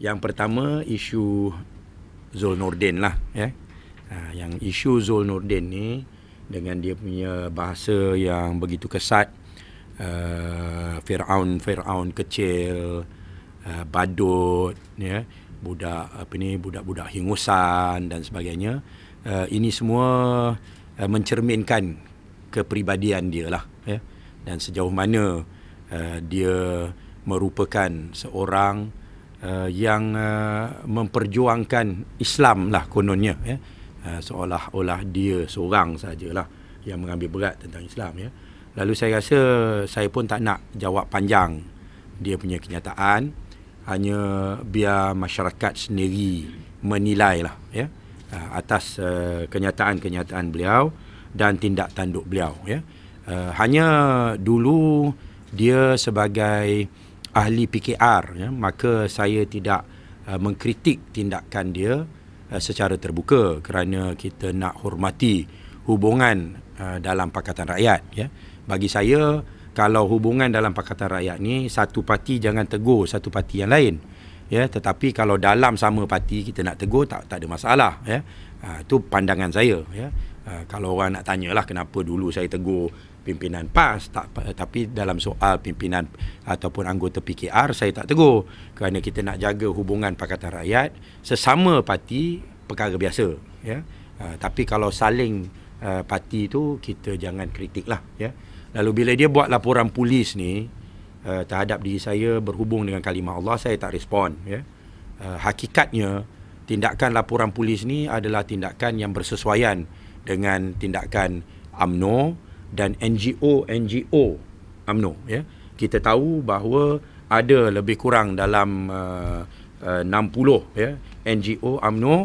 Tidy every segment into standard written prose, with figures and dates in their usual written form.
Yang pertama isu Zul Nordin lah, ya. Yang isu Zul Nordin ni dengan dia punya bahasa yang begitu kesat, Firaun kecil, badut, ya, budak-budak hingusan dan sebagainya. Ini semua mencerminkan kepribadian dia lah, ya. Dan sejauh mana dia merupakan seorang yang memperjuangkan Islam lah kononnya, ya. Seolah-olah dia seorang sajalah yang mengambil berat tentang Islam, ya. Lalu saya rasa saya pun tak nak jawab panjang dia punya kenyataan, hanya biar masyarakat sendiri menilai lah, ya, atas kenyataan-kenyataan beliau dan tindak tanduk beliau, ya. Hanya dulu dia sebagai ahli PKR, ya, maka saya tidak mengkritik tindakan dia secara terbuka kerana kita nak hormati hubungan dalam Pakatan Rakyat, ya. Bagi saya, kalau hubungan dalam Pakatan Rakyat ni, satu parti jangan tegur satu parti yang lain, ya. Tetapi kalau dalam sama parti kita nak tegur, tak ada masalah, ya. Itu pandangan saya, ya. Kalau orang nak tanyalah kenapa dulu saya tegur pimpinan PAS, tapi dalam soal pimpinan ataupun anggota PKR saya tak tegur, kerana kita nak jaga hubungan Pakatan Rakyat sesama parti, perkara biasa, ya. Tapi kalau saling parti tu kita jangan kritik lah, ya. Lalu bila dia buat laporan polis ni terhadap diri saya berhubung dengan kalimah Allah, saya tak respon, ya. Hakikatnya tindakan laporan polis ni adalah tindakan yang bersesuaian dengan tindakan UMNO dan NGO UMNO, ya. Kita tahu bahawa ada lebih kurang dalam 60, ya, NGO UMNO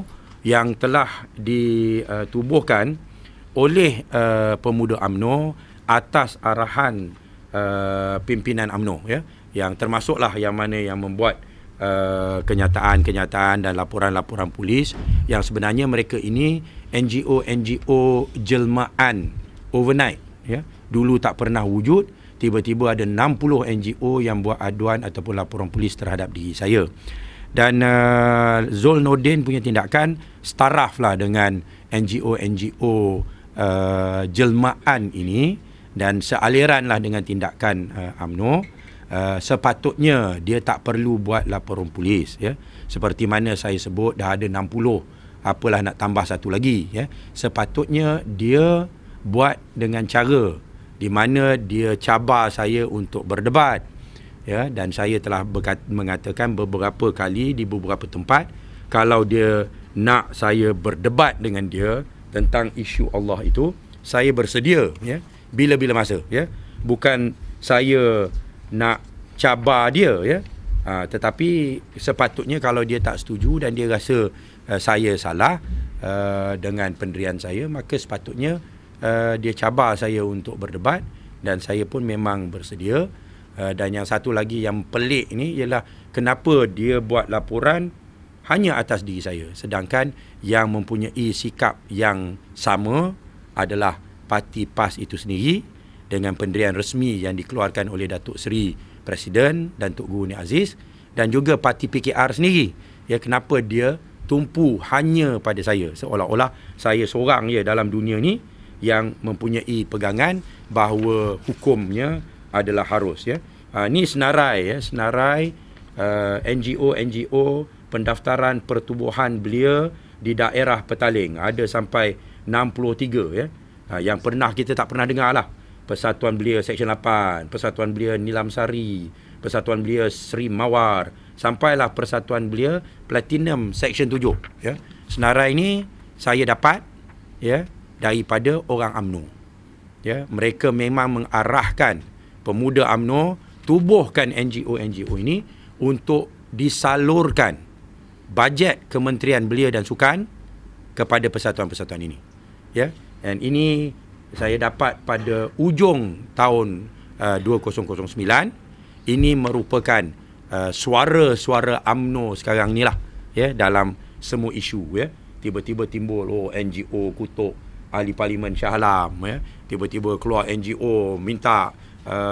yang telah ditubuhkan oleh pemuda UMNO atas arahan pimpinan UMNO, ya, yang termasuklah yang mana yang membuat kenyataan-kenyataan dan laporan-laporan polis yang sebenarnya mereka ini NGO jelmaan overnight, ya. Dulu tak pernah wujud, tiba-tiba ada 60 NGO yang buat aduan ataupun laporan polis terhadap diri saya. Dan Zul Nordin punya tindakan setaraf lah dengan NGO jelmaan ini dan sealiran lah dengan tindakan UMNO. Sepatutnya dia tak perlu buat laporan polis, ya. Seperti mana saya sebut, dah ada 60, apalah nak tambah satu lagi, ya. Sepatutnya dia buat dengan cara di mana dia cabar saya untuk berdebat, ya. Dan saya telah mengatakan beberapa kali di beberapa tempat, kalau dia nak saya berdebat dengan dia tentang isu Allah itu, saya bersedia, ya, bila-bila masa, ya. Bukan saya nak cabar dia, ya. Tetapi sepatutnya kalau dia tak setuju dan dia rasa saya salah dengan pendirian saya, maka sepatutnya dia cabar saya untuk berdebat dan saya pun memang bersedia. Dan yang satu lagi yang pelik ni ialah kenapa dia buat laporan hanya atas diri saya, sedangkan yang mempunyai sikap yang sama adalah parti PAS itu sendiri dengan pendirian resmi yang dikeluarkan oleh Datuk Seri Presiden dan Tok Guru Ni Aziz, dan juga parti PKR sendiri, ya. Kenapa dia tumpu hanya pada saya, seolah-olah saya seorang je dalam dunia ni yang mempunyai pegangan bahawa hukumnya adalah harus, ya. Ni senarai, ya, senarai NGO pendaftaran pertubuhan belia di daerah Petaling ada sampai 63, ya. Yang pernah kita tak pernah dengar lah, Persatuan Belia Seksyen 8, Persatuan Belia Nilam Sari, Persatuan Belia Seri Mawar, sampailah Persatuan Belia Platinum Seksyen 7, ya. Senarai ini saya dapat, ya, daripada orang UMNO, ya. Mereka memang mengarahkan pemuda UMNO tubuhkan NGO ini untuk disalurkan bajet Kementerian Belia dan Sukan kepada persatuan-persatuan ini, ya. Dan ini saya dapat pada ujung tahun 2009. Ini merupakan suara-suara UMNO sekarang ni lah, ya, dalam semua isu, ya. Tiba-tiba timbul NGO kutuk ahli parlimen Shah Alam, ya. Tiba-tiba keluar NGO minta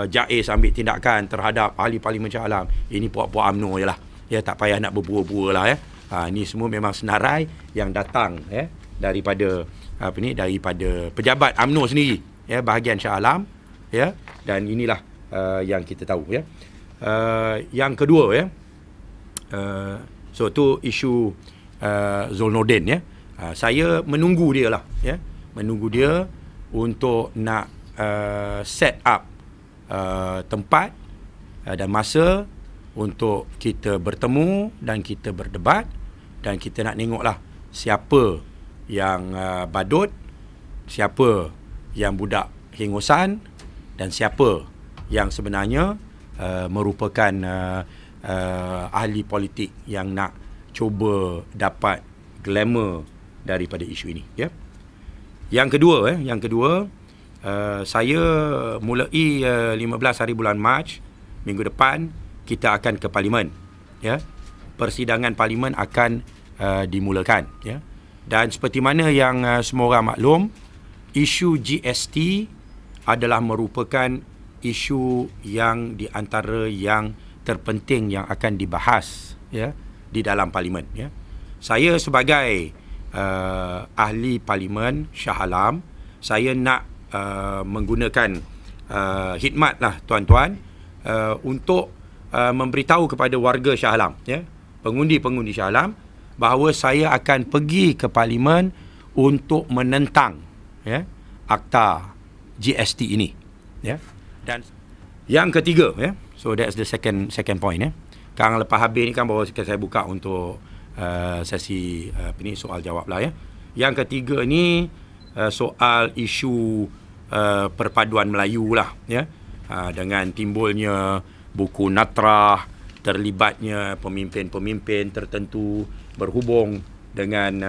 JAIS ambil tindakan terhadap ahli parlimen Shah Alam. Ini puak-puak UMNO je lah, Ya, tak payah nak berbura-bura lah ya. Ini semua memang senarai yang datang ya daripada daripada pejabat UMNO sendiri ya, bahagian Shah Alam ya, dan inilah yang kita tahu ya. Yang kedua ya, so tu isu Zulnordin ya. Saya menunggu dia lah ya, menunggu dia untuk nak set up tempat dan masa untuk kita bertemu dan kita berdebat, dan kita nak tengoklah siapa yang badut, siapa yang budak hengusan, dan siapa yang sebenarnya merupakan ahli politik yang nak cuba dapat glamour daripada isu ini ya. Yang kedua saya mulai 15 hari bulan Mac minggu depan kita akan ke parlimen ya. Persidangan parlimen akan dimulakan ya. Dan seperti mana yang semua orang maklum, isu GST adalah merupakan isu yang di antara yang terpenting yang akan dibahas ya di dalam parlimen ya. Saya sebagai ahli parlimen Shah Alam, saya nak menggunakan khidmat lah tuan-tuan untuk memberitahu kepada warga Shah Alam ya, pengundi-pengundi Shah Alam, bahawa saya akan pergi ke parlimen untuk menentang ya akta GST ini ya. Dan yang ketiga ya, so that's the second point ya. Sekarang lepas habis ni kan baru saya buka untuk sesi soal jawab lah ya. Yang ketiga ni soal isu perpaduan Melayu lah ya, dengan timbulnya buku Natrah, terlibatnya pemimpin-pemimpin tertentu berhubung dengan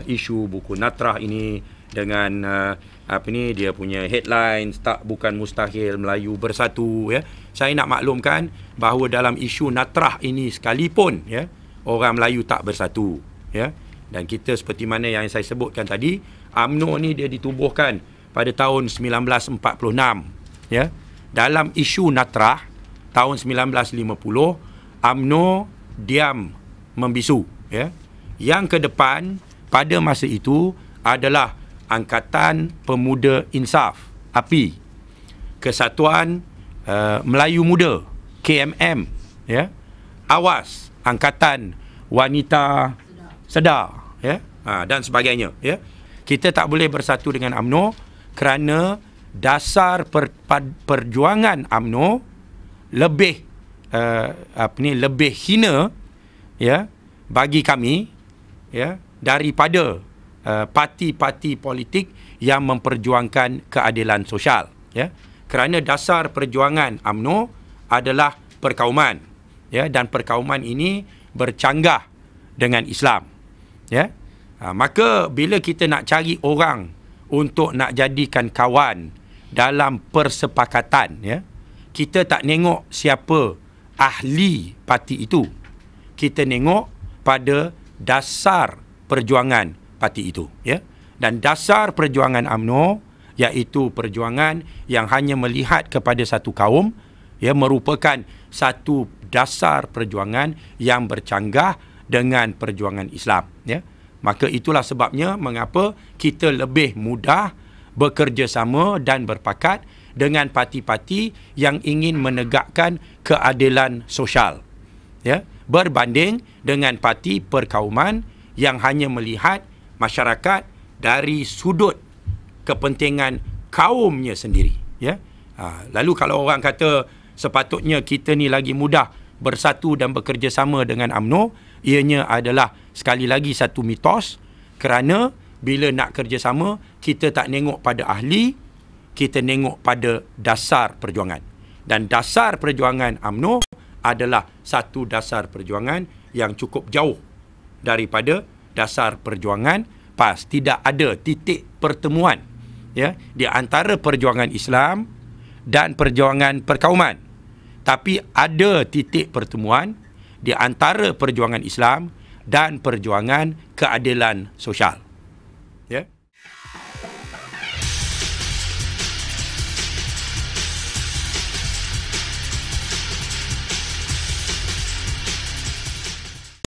isu buku Natrah ini dengan dia punya headlines tak bukan mustahil Melayu bersatu ya. Saya nak maklumkan bahawa dalam isu Natrah ini sekalipun ya, orang Melayu tak bersatu ya. Dan kita seperti mana yang saya sebutkan tadi, UMNO ni dia ditubuhkan pada tahun 1946 ya. Dalam isu Natrah tahun 1950, UMNO diam membisu ya. Yang ke depan pada masa itu adalah Angkatan Pemuda Insaf API, Kesatuan Melayu Muda KMM ya, AWAS Angkatan Wanita Sedar ya, dan sebagainya ya. Kita tak boleh bersatu dengan UMNO kerana dasar perjuangan UMNO lebih lebih hina ya bagi kami ya daripada parti-parti politik yang memperjuangkan keadilan sosial ya. Kerana dasar perjuangan UMNO adalah perkauman ya, dan perkauman ini bercanggah dengan Islam ya. Maka bila kita nak cari orang untuk nak jadikan kawan dalam persepakatan ya, kita tak tengok siapa ahli parti itu. Kita tengok pada dasar perjuangan parti itu ya. Dan dasar perjuangan UMNO iaitu perjuangan yang hanya melihat kepada satu kaum ya, merupakan satu dasar perjuangan yang bercanggah dengan perjuangan Islam ya. Maka itulah sebabnya mengapa kita lebih mudah bekerjasama dan berpakat dengan parti-parti yang ingin menegakkan keadilan sosial ya, berbanding dengan parti perkauman yang hanya melihat masyarakat dari sudut kepentingan kaumnya sendiri ya. Lalu kalau orang kata sepatutnya kita ni lagi mudah bersatu dan bekerjasama dengan UMNO, ianya adalah sekali lagi satu mitos, kerana bila nak kerjasama kita tak tengok pada ahli, kita tengok pada dasar perjuangan. Dan dasar perjuangan UMNO adalah satu dasar perjuangan yang cukup jauh daripada dasar perjuangan PAS. Tidak ada titik pertemuan ya di antara perjuangan Islam dan perjuangan perkauman. Tapi ada titik pertemuan di antara perjuangan Islam dan perjuangan keadilan sosial.